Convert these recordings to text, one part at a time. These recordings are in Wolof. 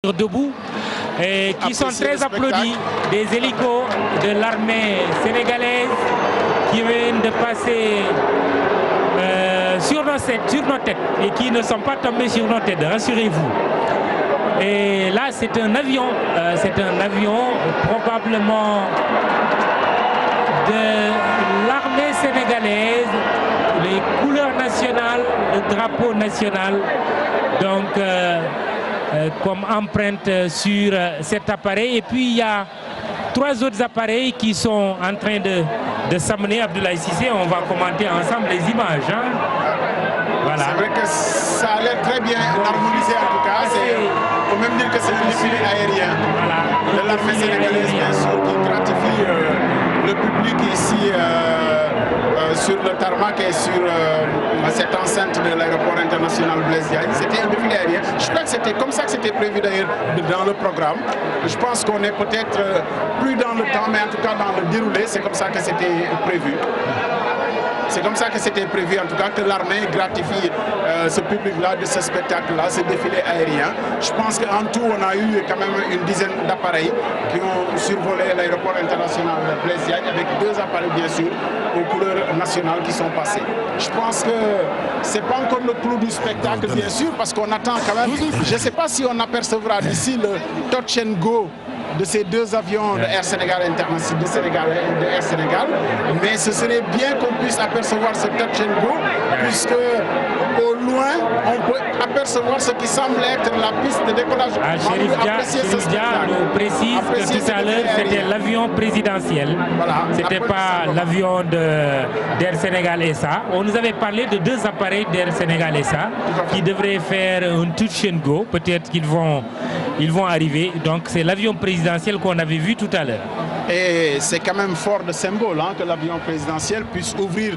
debout et qui sont très applaudis, des hélicos de l'armée sénégalaise qui viennent de passer sur nos têtes et qui ne sont pas tombés sur nos têtes, rassurez-vous. Et là c'est un avion probablement de l'armée sénégalaise, les couleurs nationales, le drapeau national, donc comme empreinte sur cet appareil. Et puis il y a 3 autres appareils qui sont en train de s'amener. Abdoulaye Cissé, on va commenter ensemble les images. Hein? Voilà. C'est vrai que ça a l'air très bien harmonisé en tout cas. Il faut même dire que c'est un défilé aérien de l'armée sénégalaise, bien sûr, qui gratifie le public ici sur le tarmac et sur cette enceinte de l'aéroport international Blaise Diagne. C'était un défilé aérien. Je crois que c'était comme ça que c'était prévu d'ailleurs dans le programme. Je pense qu'on est peut-être plus dans le temps, mais en tout cas dans le déroulé, c'est comme ça que c'était prévu. C'est comme ça que c'était prévu, en tout cas, que l'armée gratifie ce public-là, de ce spectacle-là, ce défilé aérien. Je pense qu'en tout, on a eu quand même une dizaine d'appareils qui ont survolé l'aéroport international de Blaise Diagne, avec 2 appareils, bien sûr, aux couleurs nationales qui sont passés. Je pense que ce n'est pas encore le clou du spectacle, bien sûr, parce qu'on attend quand même. Je ne sais pas si on apercevra d'ici le touch and go de ces 2 avions de Air Sénégal International, de Air Sénégal, mais ce serait bien qu'on puisse apercevoir ce touch and go, puisque au loin, on peut apercevoir ce qui semble être la piste de décollage. Chérif Dia nous précise que tout à l'heure, c'était l'avion présidentiel. Voilà, c'était pas l'avion d'Air Sénégal SA. On nous avait parlé de 2 appareils d'Air Sénégal SA qui devraient faire un touch and go. Peut-être qu'ils vont arriver. Donc c'est l'avion présidentiel qu'on avait vu tout à l'heure. Et c'est quand même fort de symbole que l'avion présidentiel puisse ouvrir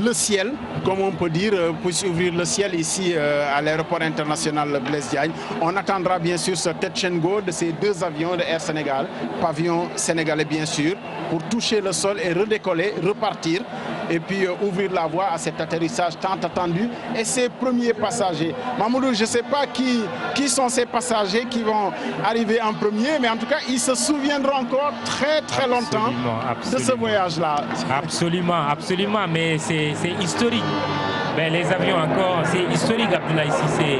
le ciel, comme on peut dire, puisse ouvrir le ciel ici à l'aéroport international Blaise Diagne. On attendra bien sûr ce touch and go de ces 2 avions de Air Sénégal, pavillon sénégalais bien sûr, pour toucher le sol et redécoller, repartir, et puis ouvrir la voie à cet atterrissage tant attendu et ces premiers passagers. Mamoudou, je ne sais pas qui sont ces passagers qui vont arriver en premier, mais en tout cas, ils se souviendront encore très longtemps de ce voyage-là. Absolument, absolument, mais c'est historique. Ben, les avions encore, c'est historique, Abdoulaye Cissé.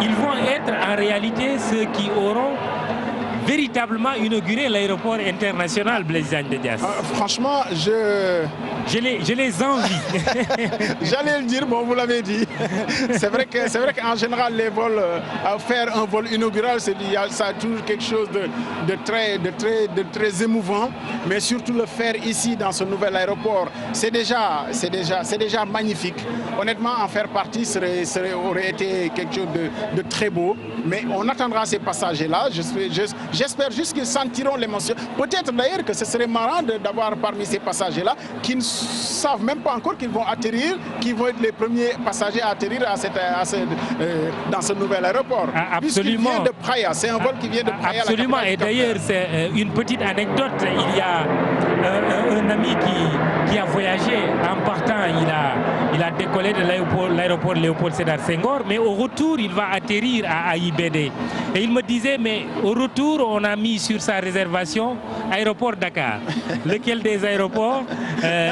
Ils vont être en réalité ceux qui auront véritablement inauguré l'aéroport international Blaise Diagne de Diass. Franchement, je les envie. J'allais le dire, bon, vous l'avez dit. C'est vrai qu'en général, les vols, faire un vol inaugural, ça a toujours quelque chose de très émouvant. Mais surtout le faire ici, dans ce nouvel aéroport, c'est déjà magnifique. Honnêtement, en faire partie aurait été quelque chose de très beau. Mais on attendra ces passagers-là. J'espère juste qu'ils sentiront l'émotion. Peut-être d'ailleurs que ce serait marrant d'avoir parmi ces passagers-là qui ne savent même pas encore qu'ils vont atterrir, qui vont être les premiers passagers à atterrir dans ce nouvel aéroport. Absolument. Vient de Praia. C'est un vol qui vient de Praia. Absolument. Et d'ailleurs, c'est une petite anecdote. Il y a un ami qui a voyagé. En partant, il a décollé de l'aéroport Léopold Sédar Senghor, mais au retour, il va atterrir à AIBD. Et il me disait, mais au retour, on a mis sur sa réservation aéroport Dakar. Lequel des aéroports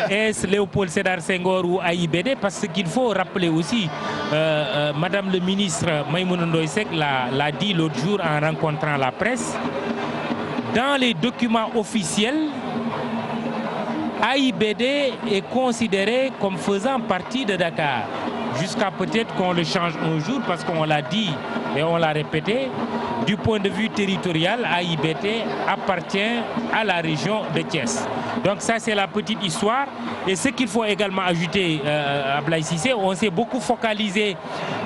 est-ce Léopold Sédar Senghor ou AIBD? Parce qu'il faut rappeler aussi, Madame le ministre Maïmouna Ndoye Seck l'a dit l'autre jour en rencontrant la presse, dans les documents officiels, AIBD est considéré comme faisant partie de Dakar. Jusqu'à peut-être qu'on le change un jour, parce qu'on l'a dit et on l'a répété, du point de vue territorial, AIBD appartient à la région de Thiès. Donc ça, c'est la petite histoire. Et ce qu'il faut également ajouter à Blaise Cissé, on s'est beaucoup focalisé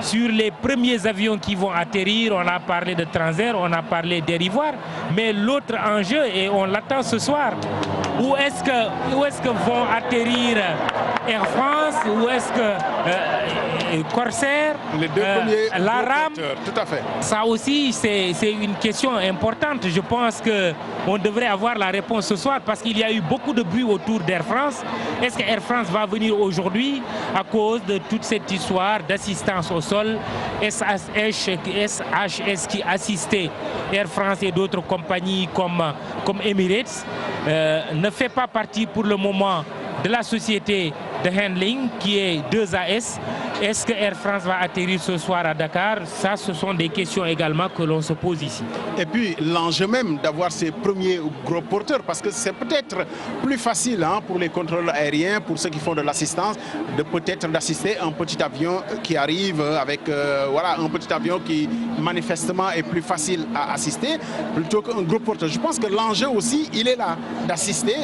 sur les premiers avions qui vont atterrir. On a parlé de Transair, on a parlé d'Air Ivoire. Mais l'autre enjeu, et on l'attend ce soir, où est-ce que vont atterrir Air France, où est-ce que Corsair, les deux premiers la rame. Tout à fait. Ça aussi, c'est une question importante. Je pense qu'on devrait avoir la réponse ce soir parce qu'il y a eu beaucoup de bruit autour d'Air France. Est-ce que Air France va venir aujourd'hui à cause de toute cette histoire d'assistance au sol, SHS qui assistait Air France et d'autres compagnies comme Emirates, ne fait pas partie pour le moment de la société de handling qui est 2AS. Est-ce que Air France va atterrir ce soir à Dakar? Ça, ce sont des questions également que l'on se pose ici. Et puis l'enjeu même d'avoir ces premiers gros porteurs, parce que c'est peut-être plus facile pour les contrôleurs aériens, pour ceux qui font de l'assistance, de peut-être d'assister un petit avion qui arrive avec voilà, un petit avion qui manifestement est plus facile à assister plutôt qu'un gros porteur. Je pense que l'enjeu aussi, il est là, d'assister.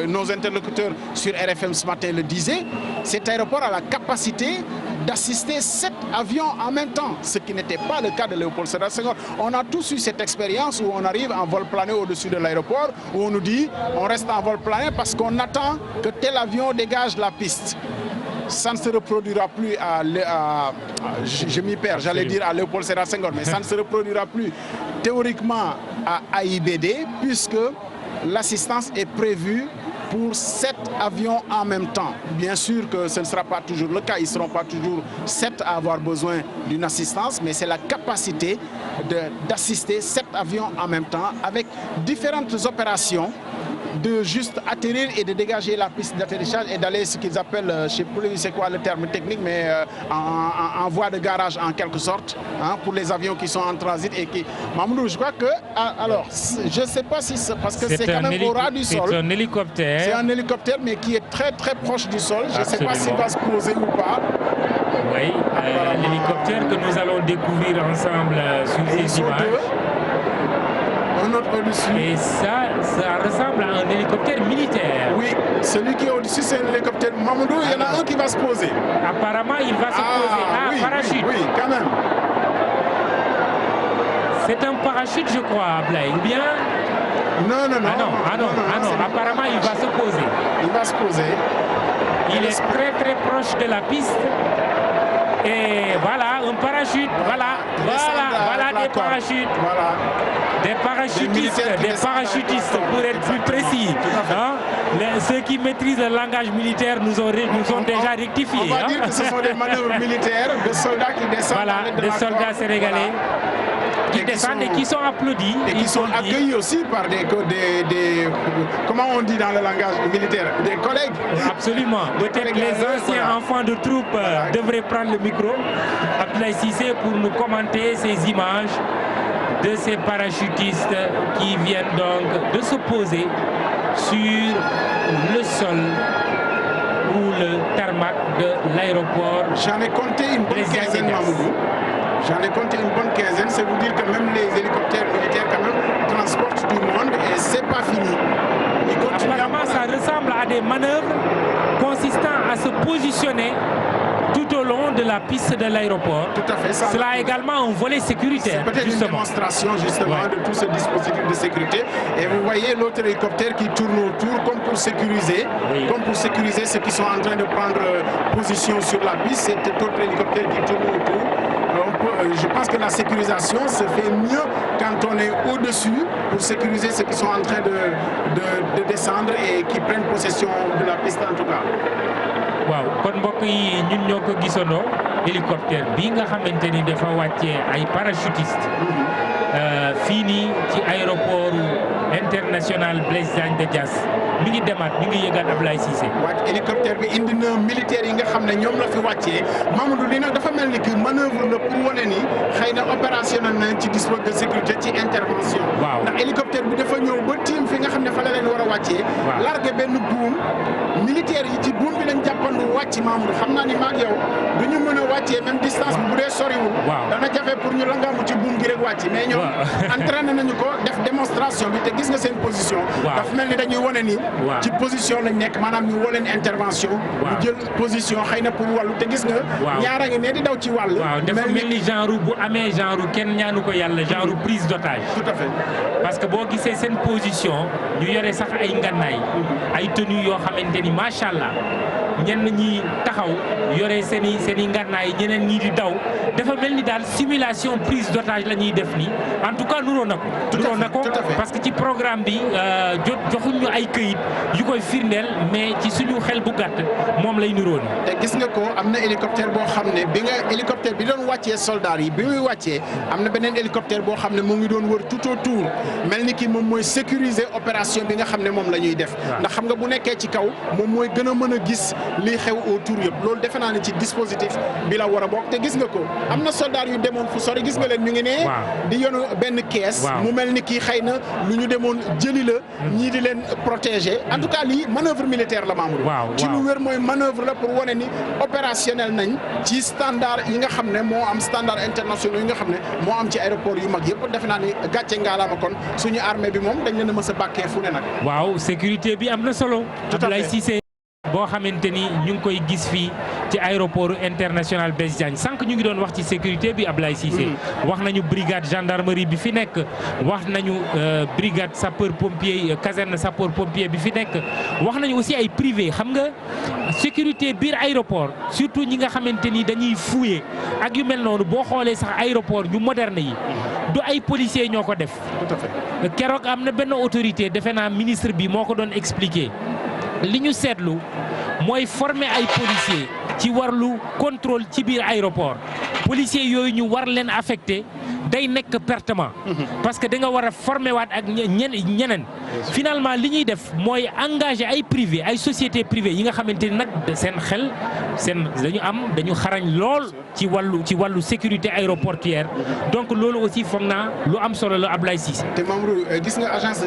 Nos interlocuteurs sur RFM ce matin le disaient, cet aéroport a la capacité d'assister 7 avions en même temps, ce qui n'était pas le cas de Léopold Sédar Senghor. On a tous eu cette expérience où on arrive en vol plané au-dessus de l'aéroport, où on nous dit on reste en vol plané parce qu'on attend que tel avion dégage la piste. Ça ne se reproduira plus je m'y perds, j'allais dire à Léopold Sédar Senghor, mais ça ne se reproduira plus théoriquement à AIBD, puisque l'assistance est prévue pour 7 avions en même temps. Bien sûr que ce ne sera pas toujours le cas, ils ne seront pas toujours 7 à avoir besoin d'une assistance, mais c'est la capacité d'assister 7 avions en même temps avec différentes opérations, de juste atterrir et de dégager la piste d'atterrissage et d'aller ce qu'ils appellent, je ne sais plus c'est quoi le terme technique, mais en voie de garage en quelque sorte, pour les avions qui sont en transit et qui... Mamoudou, je crois que... Alors, je ne sais pas si... Parce que c'est quand même au ras du sol. C'est un hélicoptère. C'est un hélicoptère, mais qui est très très proche du sol. Je ne sais pas s'il va se poser ou pas. Oui, l'hélicoptère que nous allons découvrir ensemble sur ces images. Un autre au-dessus. Et ça ressemble à un hélicoptère militaire. Oui, celui qui est au-dessus, c'est un hélicoptère. Mamoudou, il y en a un qui va se poser. Apparemment, il va se poser. Oui, parachute. Oui, quand même. C'est un parachute, je crois, Ablaye, ou bien... Non. Apparemment, il va se poser. Il va se poser. Il est très très proche de la piste. Et voilà, un parachute. Voilà des parachutes. Voilà. Des parachutistes pour être plus précis. Ceux qui maîtrisent le langage militaire nous ont déjà rectifié. On va dire que ce sont des manœuvres militaires de soldats qui descendent. Voilà, des soldats sénégalais. Qui descendent et qui sont applaudis. Et qui sont accueillis aussi par des... Comment on dit dans le langage militaire? Des collègues. Absolument. Peut-être les anciens enfants de troupe devraient prendre le micro. Abdoulaye Cissé pour nous commenter ces images de ces parachutistes qui viennent donc de se poser sur le sol ou le tarmac de l'aéroport. J'en ai compté une bonne quinzaine, Mamoudou. J'en ai compté une bonne quinzaine, c'est vous dire que même les hélicoptères militaires quand même transportent du monde et c'est pas fini. Apparemment, ça ressemble à des manœuvres consistant à se positionner tout au long de la piste de l'aéroport. Tout à fait. Cela a également un volet sécuritaire. C'est peut-être une démonstration justement de tout ce dispositif de sécurité. Et vous voyez l'autre hélicoptère qui tourne autour comme pour sécuriser, ceux qui sont en train de prendre position sur la piste. C'est l'autre hélicoptère qui tourne autour. Je pense que la sécurisation se fait mieux quand on est au-dessus pour sécuriser ceux qui sont en train de descendre et qui prennent possession de la piste en tout cas. waaw kon mbokk yi ñun ñoo ko gisandoo hélicoptère bii nga xamante ni dafa wàccee ay parachutiste fii nii ci aéroport international Blaise Diagne de Diass mi ngi demaat mi ngi yëgaat Ablaye Cissé. wàcc hélicoptère bi indi na militaires yi nga xam ne ñoom la fi wàccee Mamadou li nag dafa mel ni que manœuvre la pour wane ni xëy na opérationnel na ci dispositif de sécurité ci intervention. waaw ndax hélicoptère bi dafa ñëw ba tiim fi nga xam ne fa la leen war a wàccee. largué benn buum militaires yi ci buum bi lañ jàppandu wàcc Mamadou xam naa ni maag yow du ñu mën a wàccee même distance bi bu dee soriwul. dana jafe pour ñu langaamu ci buum gi rek wàcc mais ñoom entraîné nañu ko def démonstration bi te gis nga seen position. dafa mel ni dañuy wane ni. ci position lañ nekk maanaam ñu woo leen intervention. ñu jël position xëy na pour wàllu te gis nga. ñaara ngi ne di daw ci wàll. dafa mel ni genre bu amee genre kenn ñaanu ko yàlla genre prise d'otage. tout à fait parce que boo gisee seen position ñu yore sax ay ngannaay ay tenues yoo xamante ni macha allah ñenn ñi taxaw yore seen i ngànnaay ñeneen ñi di daw dafa mel ni daal simulation prise d'otage la ñuy def nii en tout cas nuroo na ko parce que ci programme bi joxuñu ay këyit yu koy firndeel mais ci suñu xel bu gàtt moom lay nuroo ni te gis nga ko am na hélicoptère boo xam ne hélicoptère bi doon wàccee soldats yi bi muy wàccee am na beneen hélicoptère boo xam ne mu ngi doon wër tout autour mel ni ki moom mooy sécuriser opération bi nga xam ne moom la ñuy def ndax xam nga bu nekkee ci kaw moom mooy gën a mën a gis lii xew autour yëpp loolu defe naa ne ci dispositif bi la war a bokk te gis nga ko am na soldats yu demoon fu sori gis nga leen ñu ngi ne di yonu benn kees mu mel ni kii xëy na lu ñu demoon jëli la ñii di leen protéger en tout cas lii manœuvre militaire la Mamadou ci lu wér mooy manœuvre la pour wane ni opérationnel nañ ci standard yi nga xam ne moo am standard internationaux yi nga xam ne moo am ci aéroport yu mag yëpp defe naa ni gàcce ngaalaama kon suñu armée bi moom dañ leen a mës a bàkkee fu ne nag waaw sécurité bi am na solo Abdoulaye Cissé boo xamante ni ñu ngi koy gis fii ci aéroport international Blaise Diagne sànq ñu ngi doon wax ci sécurité bi Abdoulaye Cissé wax nañu brigade gendarmerie bi fi nekk wax nañu brigade sapeur pompier caserne sapeur pompier bi fi nekk wax nañu aussi ay privé xam nga sécurité biir aéroport surtout ñi nga xamante ni dañuy fouiller ak yu mel noonu boo xoolee sax aéroport yu moderne yi du ay policiers ñoo ko def keroog am na benn autorité defe naa ministre bi moo ko doon expliquer li ñu seetlu mooy former ay policiers ci warlu contrôle ci biir aéroport policiers yooyu ñu war leen affecté day nekk pertement parce que da nga war a former waat ak ñeneen finalement li ñuy def mooy engagé ay privé ay sociétés privées yi nga xamante ni nag seen xel dañu xarañ lool ci wàllu sécurité aéroportuaire donc loolu aussi foog naa lu am solo la Abdoulaye Cissé. te Mamadou gis nga agent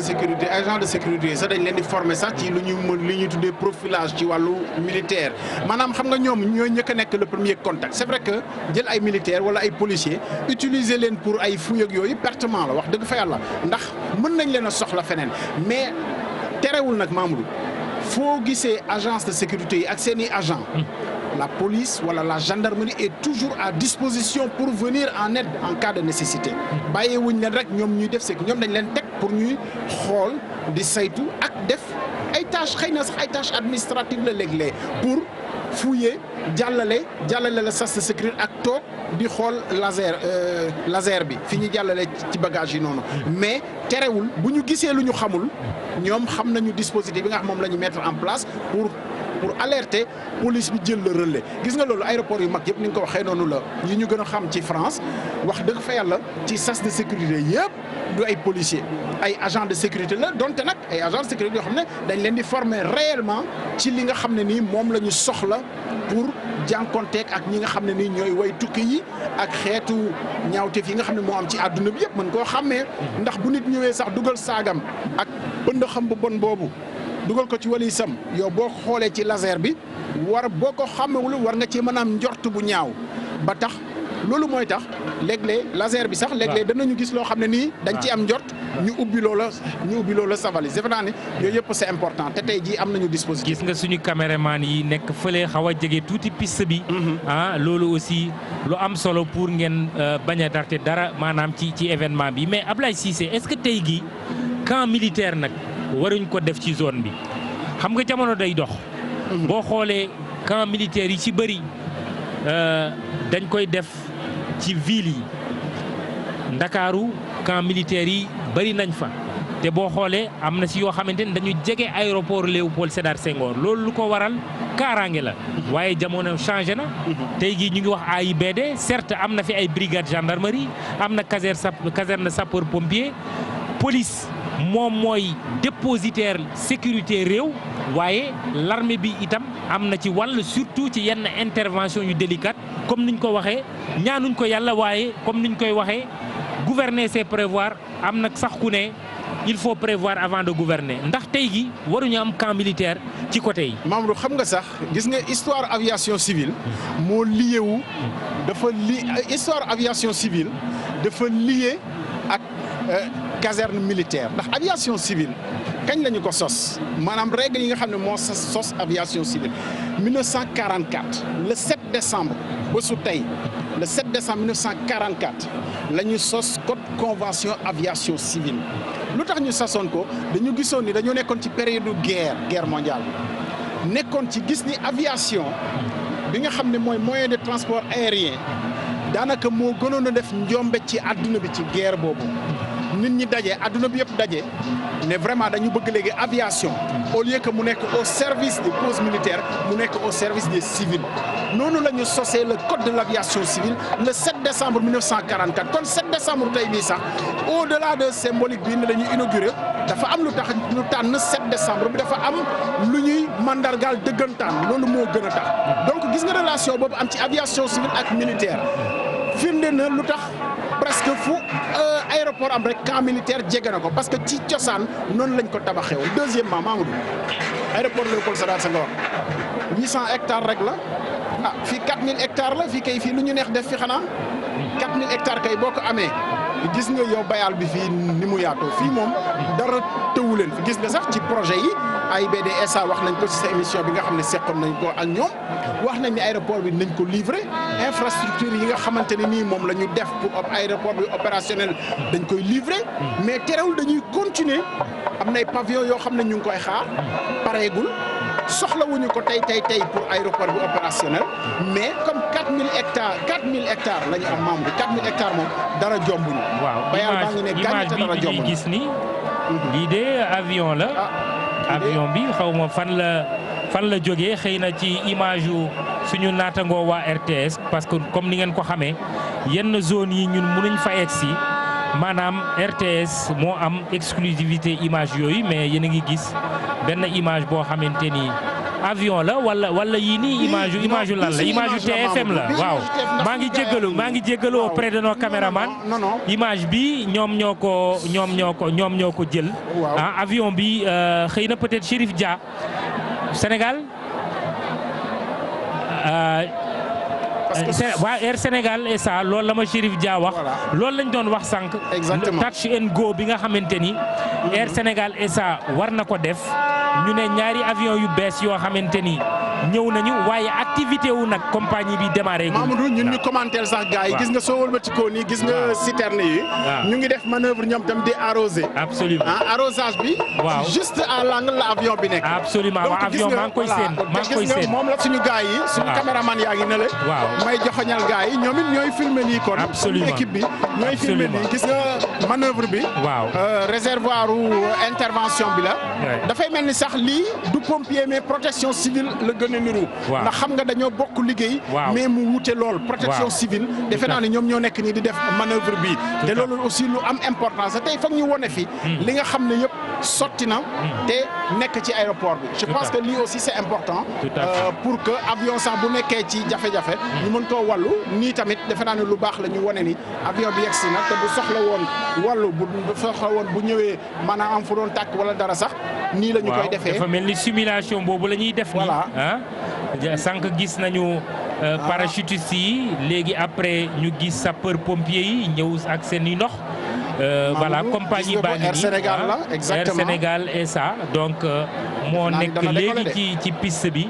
de sécurité sax dañ leen di former sax ci li ñuy tuddee profilage ci wàllu militaire maanaam xam nga ñoom ñooy njëkk a nekk le premier contact c'est vrai que jël ay militaires wala ay policiers utiliser leen pour ay fouilles ak yooyu pertement la wax dëgg fa yàlla ndax mën nañ leen a soxla feneen mais terewul nag Mamadou foo gisee agence de sécurité yi ak seeni agent la police wala la gendarmerie est toujours à disposition pour venir en aide en cas de nécessité bàyyiwuñ leen rek ñoom ñuy def sécurité ñoom dañ leen teg pour ñuy xool di saytu ak def ay tâches xëy na sax ay tâches administratives la léeg-léeg pour fouiller jàllale la sas de sécurité ak toog di xool laser bi fi ñu jàllale ci bagage yi noonu mais terewul bu ñu gisee lu ñu xamul ñoom xam nañu dispositif bi nga xam moom la ñu mettre en place pour alerter police bi jël le relais gis nga loolu aéroport yu mag yëpp ni nga ko waxee noonu la yi ñu gën a xam ci France wax dëgg fa yàlla ci sas de sécurité yëpp du ay policiers ay agents de sécurité la donte nag ay agents de sécurité yoo xam ne dañ leen di former réellement ci li nga xam ne nii moom la ñu soxla pour jànkonteeg ak ñi nga xam ne nii ñooy way tukki yi ak xeetu ñaawteef yi nga xam ne moo am ci àdduna bi yëpp mën koo xàmmee ndax bu nit ñëwee sax dugal saagam ak bënd xam bu bon boobu dugal ko ci walisam yow boo xoolee ci laser bi boo ko xàmmewul war nga ci mën a am njort bu ñaaw ba tax loolu mooy tax léeg-léeg laser bi sax léeg-léeg danañu gis loo xam ne nii dañ ci am njort ñu ubbi loola sa valise defe naa ne yooyu yëpp c'est important te tey jii am nañu dispositif. gis nga suñu caméraman yi nekk fële xaw a jege tuuti piste bi. Loolu aussi lu am solo pour ngeen bañ a darte dara maanaam ci événement bi mais Abdoulaye Cissé est-ce que tey gi camp militaire nag waruñ ko def ci zone bi xam nga jamono day dox. boo xoolee camp militaire yi ci bëri dañ koy def ci ville yi Ndakaaru camp militaire yi bëri nañ fa te boo xoolee am na si yoo xamante ne dañu jege aéroport Léopold Sédar Senghor loolu lu ko waral kaaraange la waaye jamono changé na tey jii ñu ngi wax AIBD certes am na fi ay brigade gendarmerie am na caserne sapeur pompier police moom mooy dépositaire sécurité réew waaye l'armée bi itam am na ci wàll surtout ci yenn intervention yu délicate comme niñ ko waxee ñaanuñ ko yàlla waaye comme niñ koy waxee gouverner c'est prévoir am nag sax ku ne il faut prévoir avant de gouverner ndax tey gi waruñu am camp militaire ci côté yi. Mamadou xam nga sax gis nga histoire aviation civile moo lié wu histoire aviation civile dafa lié ak caserne militaire ndax aviation civile kañ lañu ko sos maanaam règle yi nga xam ne moo sos aviation civile 1944 le 7 décembre ba su tey le 7 décembre 1944 la ñu sos code convention aviation civile lu tax ñu sasoon ko dañu gisoon ni dañoo nekkoon ci période guerre mondiale nekkoon ci gis ni aviation bi nga xam ne mooy moyen de transport aérien daanaka moo gënoon a def njombe ci àdduna bi ci guerre boobu nit ñi daje àdduna bi yëpp daje ne vraiment dañu bëgg léegi aviation au lieu que mu nekk au service des causes militaires mu nekk au service des civils noonu la ñu sosee le code de l'aviation civile le 7 décembre 1944 kon 7 décembre tey bii sax au-delà de symbolique bi ne dañuy inauguré dafa am lu tax ñu tànn 7 décembre bi dafa am lu ñuy mandargaal dëggantaan loolu moo gën a tax donc gis nga relation boobu am ci aviation civile ak militaire firnde na lu tax presque fu aéroport am rek camp militaire jege na ko parce que ci cosaan noonu lañ ko tabaxee woon. Deuxièmement Mamadou aéroport Léopold Sédar Senghor 800 hectares rek la ah fii 4000 hectares la fii kay fii lu ñu neex def fi xanaa 4000 hectares kay boo ko amee gis nga yow bayal bi fii ni mu yaatoo fii moom dara tëwu leen fi gis nga sax ci projet yi AIBD SA wax nañ ko ci sa émission bi nga xam ne seqoon nañ ko ak ñoom wax nañ ni aéroport bi nañ ko livrer infrastructure yi nga xamante ne nii moom la ñu def pour aéroport bi opérationnel dañ koy livrer mais terewul dañuy continuer am nay pavillon yoo xam ne ñu ngi koy xaar pareegul soxlawuñu ko tey pour aéroport bi opérationnel mais comme 4000 hectares la ñu am membre 4000 hectares moom dara jombuñu. waaw bayal baa ngi ne gàññi te dara jombuñu gis ni lii de avion la. avion bi xaw ma fan la jógee xëy na ci image yu suñu naatangoo waa RTS parce que comme ni ngeen ko xamee yenn zone yi ñun mënuñ fa egg si maanaam RTS moo am exclusivité image yooyu mais yéen a ngi gis benn image boo xamante ni avion la wala yii nii image yu lan la image yu TFM la waaw maa ngi jéggalu auprès de nos caméramans image bi ñoom ñoo ko jël ah avion bi xëy na peut-être Chérif Dia Sénégal waa Air Sénégal SA loolu la ma Chérif Dia wax loolu lañ doon wax sànq touch and go bi nga xamante ni Air Sénégal SA war na ko def ñu ne ñaari avion yu bees yoo xamante ni ñëw nañu waaye activité wu nag compagnie bi démarré. Mamadou ñun ñu commenter sax gars yi gis nga soo wëlbatikoo nii gis nga citerne yi. ñu ngi def manœuvre ñoom tam di arroser. absolument arrosage bi. waaw juste à l'angle la avion bi nekk. absolument waaw avion maa ngi koy seen moom la suñu gars yi. suñu caméraman yaa ngi ne le. waaw may joxoñal gars yi ñoom it ñooy filmer nii kon. absolument équipe bi ñooy filmer nii gis nga manœuvre bi. waaw réservoir intervention bi la. dafay mel ni sax lii du pompier mais protection civile la gën a niru. ndax xam nga dañoo bokk liggéey. mais mu wute lool protection civile. defe naa ne ñoom ñoo nekk nii di def manœuvre bi te loolu aussi lu am importance tey foog ñu wone fi li nga xam ne yëpp sotti na te nekk ci aéroport bi. je pense que lii aussi c'est important. pour que avion sax bu nekkee ci jafe-jafe. ñu mën koo wàllu nii tamit defe naa ne lu baax la ñu wone ni avion bi yegsi na te bu soxla woon wàllu bu soxla woon bu ñëwee maanaam am fu doon tàkk wala dara sax. nii la ñu koy defee dafa mel ni simulation boobu la ñuy def. voilà sànq gis nañu parachutistes yi léegi après ñu gis sapeur pompier yi ñëw ak seen i ndox. voilà compagnie baa ngi nii Air Sénégal SA donc moo nekk léegi ci piste bi.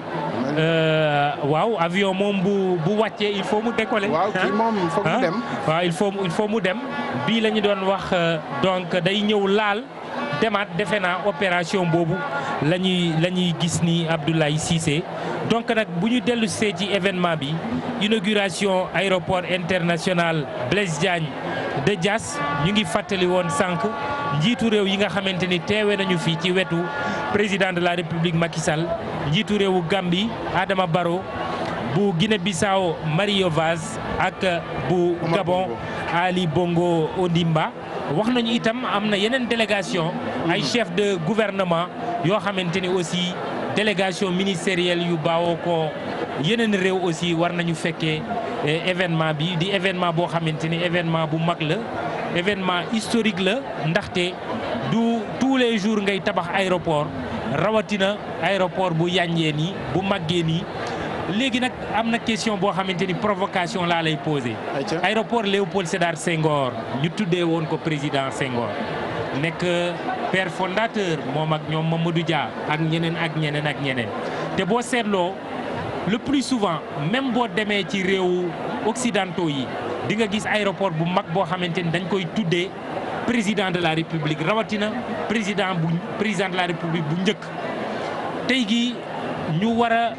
waaw avion moom bu wàccee il faut mu décoller. waaw kii moom foog mu dem. waaw il faut mu dem bii la ñu doon wax donc day ñëw laal. demaat defe naa opération boobu la ñuy gis ni Abdoulaye Cissé donc nag bu ñu dellu see ci événement bi inauguration aéroport international Blaise Diagne de Diass ñu ngi fàttali woon sànq njiitu réew yi nga xamante ni teewe nañu fii ci wetu président de la République Macky Sall njiitu réewu Gambie Adama Barrow bu Guinée-Bissau Mario Vaz ak bu Gabon Ali Bongo Ondimba. wax nañu itam am na yeneen délégation ay chef de gouvernement yoo xamante ni aussi délégation ministérielle yu baawoo ko yeneen réew aussi war nañu fekkee événement bi di événement boo xamante ni événement bu mag la événement historique la ndaxte du tous les jours ngay tabax aéroport rawatina aéroport bu yànjee nii bu màggee nii. léegi nag am na question boo xamante ni provocation laa lay posé. aéroport Léopold Sédar Senghor ñu tuddee woon ko président Senghor nekk père fondateur moom ak ñoom Mamadou Dia ak ñeneen te boo seetloo le plus souvent même boo demee ci réewu occidentaux yi di nga gis aéroport bu mag boo xamante ni dañ koy tuddee président de la république rawatina président de la république bu njëkk tey gi ñu war a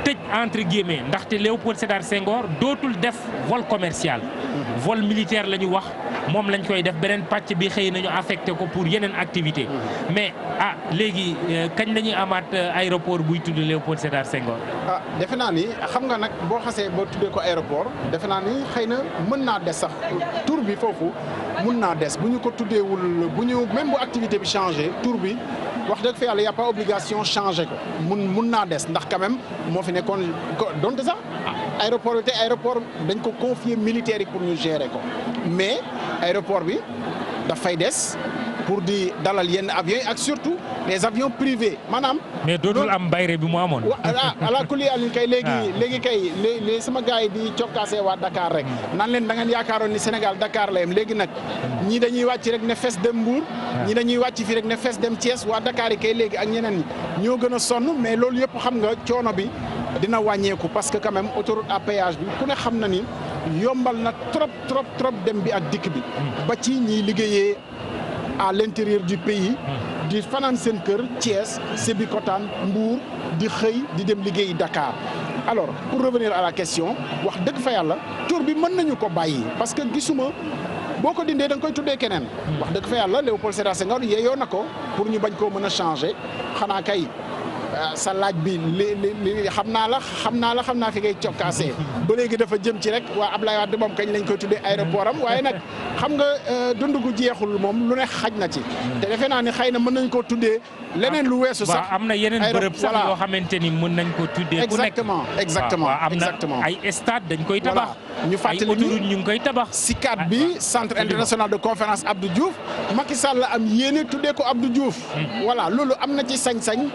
tëj entre guillemets ndaxte Léopold Sédar Senghor dootul def vol commercial. vol militaire la ñu wax moom lañ koy def beneen pàcc bi xëy nañu affecté ko pour yeneen activité mais léegi kañ la ñuy amaat aéroport buy tudd Léopold Sédar Senghor. defe naa ni xam nga nag boo xasee ba tuddee ko aéroport defe naa ni xëy na mën naa des sax tur bi foofu mun naa des bu ñu ko tuddeewul bu ñu même bu activité bi changé tur bi wax dëgg fa yàlla y a pas obligation changé ko mun naa des ndax quand même moo fi nekkoon donte sax aéroport bi te aéroport dañ ko confier militaire yi pour ñu gérer ko mais aéroport bi dafay des pour di dalal yenn avions yi ak surtout les avions privés maanaam. mais dootul am bayre bi mu amoon. ala kulli àll kay léegi kay léegi sama gars yi di cokkaasee waa Dakar rek. naan leen da ngeen yaakaaroon ni Sénégal Dakar la yem léegi nag ñii dañuy wàcc rek ne fes dem Mbour. ñii dañuy wàcc fii rek ne fes dem Thiès waa Dakar yi kay léegi ak ñeneen ñi ñoo gën a sonn mais loolu yëpp xam nga coono bi dina wàññeeku parce que quand même autoroute à péage bi ku ne xam na ni yombal na trop dem bi ak dikk bi. ba ci ñiy liggéeyee à l'intérieur du pays. di fanaan seen kër Thiès Sébikotane Mbour di xëy di dem liggéeyi Dakar alors pour revenir à la question wax dëgg fa yàlla tur bi mën nañu ko bàyyi parce que gisuma boo ko dindee da nga koy tuddee keneen. wax dëgg fa yàlla Léopold Sédar Senghor yeeyoo na ko pour ñu bañ koo mën a changer xanaa kay sa laaj bi li xam naa fi ngay cokkaasee ba léegi dafa jëm ci rek waa Ablaye Wade moom kañ lañ koy tuddee aéroport am waaye nag xam nga dund gu jeexul moom lu ne xaj na ci te defe naa ni xëy na mën nañ koo tuddee leneen lu weesu sax am na yeneen bërëb sax yoo xamante ni mën nañ ko tuddee ku nekk exactement am na ay stade dañ koy tabax ñu fàttali ay autoroute ñu ngi koy tabax SICAD bi centre international de conférence Abdou Diouf Macky Sall la am yéene tuddee ko Abdou Diouf voilà loolu am na ci sañ-sañ